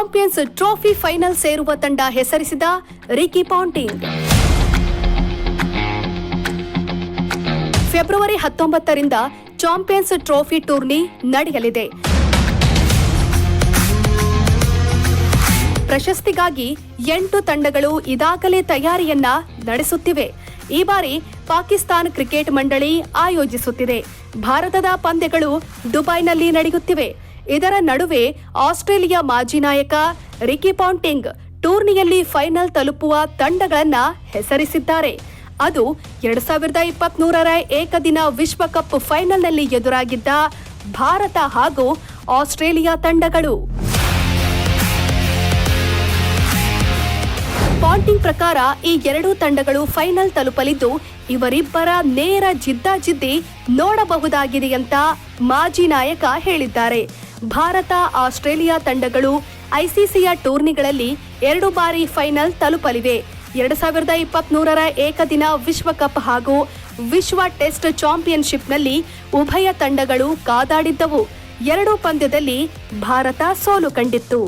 Champions trophy final ಸೇರುವ ತಂಡ ಹೆಸರಿಸಿದ ರಿಕಿ ಪಾಂಟಿಂಗ್. ಫೆಬ್ರವರಿ 19ರಿಂದ ಚಾಂಪಿಯನ್ಸ್ ಟ್ರೋಫಿ ಟೂರ್ನಿ ನಡೆಯಲಿದೆ. ಪ್ರಶಸ್ತಿಗಾಗಿ 8 ತಂಡಗಳು ಇದಾಗಲೇ ತಯಾರಿಯನ್ನ ನಡೆಸುತ್ತಿವೆ. ಈ ಬಾರಿ ಪಾಕಿಸ್ತಾನ ಕ್ರಿಕೆಟ್ ಮಂಡಳಿ ಆಯೋಜಿಸುತ್ತಿದೆ. ಭಾರತದ ಪಂದ್ಯಗಳು ದುಬೈನಲ್ಲಿ ನಡೆಯುತ್ತಿವೆ. ಇದರ ನಡುವೆ ಆಸ್ಟ್ರೇಲಿಯಾ ಮಾಜಿ ನಾಯಕ ರಿಕಿ ಪಾಂಟಿಂಗ್ ಟೂರ್ನಿಯಲ್ಲಿ ಫೈನಲ್ ತಲುಪುವ ತಂಡಗಳನ್ನ ಹೆಸರಿಸಿದ್ದಾರೆ. ಅದು 2023ರ ಏಕದಿನ ವಿಶ್ವಕಪ್ ಫೈನಲ್ನಲ್ಲಿ ಎದುರಾಗಿದ್ದ ಭಾರತ ಹಾಗೂ ಆಸ್ಟ್ರೇಲಿಯಾ ತಂಡಗಳು. ಪಾಂಟಿಂಗ್ ಪ್ರಕಾರ ಈ ಎರಡೂ ತಂಡಗಳು ಫೈನಲ್ ತಲುಪಲಿದ್ದು ಇವರಿಬ್ಬರ ನೇರ ಜಿದ್ದಾಜಿದ್ದಿ ನೋಡಬಹುದಾಗಿದೆ ಅಂತ ಮಾಜಿ ನಾಯಕ ಹೇಳಿದ್ದಾರೆ. ಭಾರತ ಆಸ್ಟ್ರೇಲಿಯಾ ತಂಡಗಳು ಐಸಿಸಿಯ ಟೂರ್ನಿಗಳಲ್ಲಿ 2 ಬಾರಿ ಫೈನಲ್ ತಲುಪಲಿವೆ. 2023ರ ಏಕದಿನ ವಿಶ್ವಕಪ್ ಹಾಗೂ ವಿಶ್ವ ಟೆಸ್ಟ್ ಚಾಂಪಿಯನ್ಶಿಪ್ನಲ್ಲಿ ಉಭಯ ತಂಡಗಳು ಕಾದಾಡಿದ್ದವು. 2 ಪಂದ್ಯದಲ್ಲಿ ಭಾರತ ಸೋಲು ಕಂಡಿತ್ತು.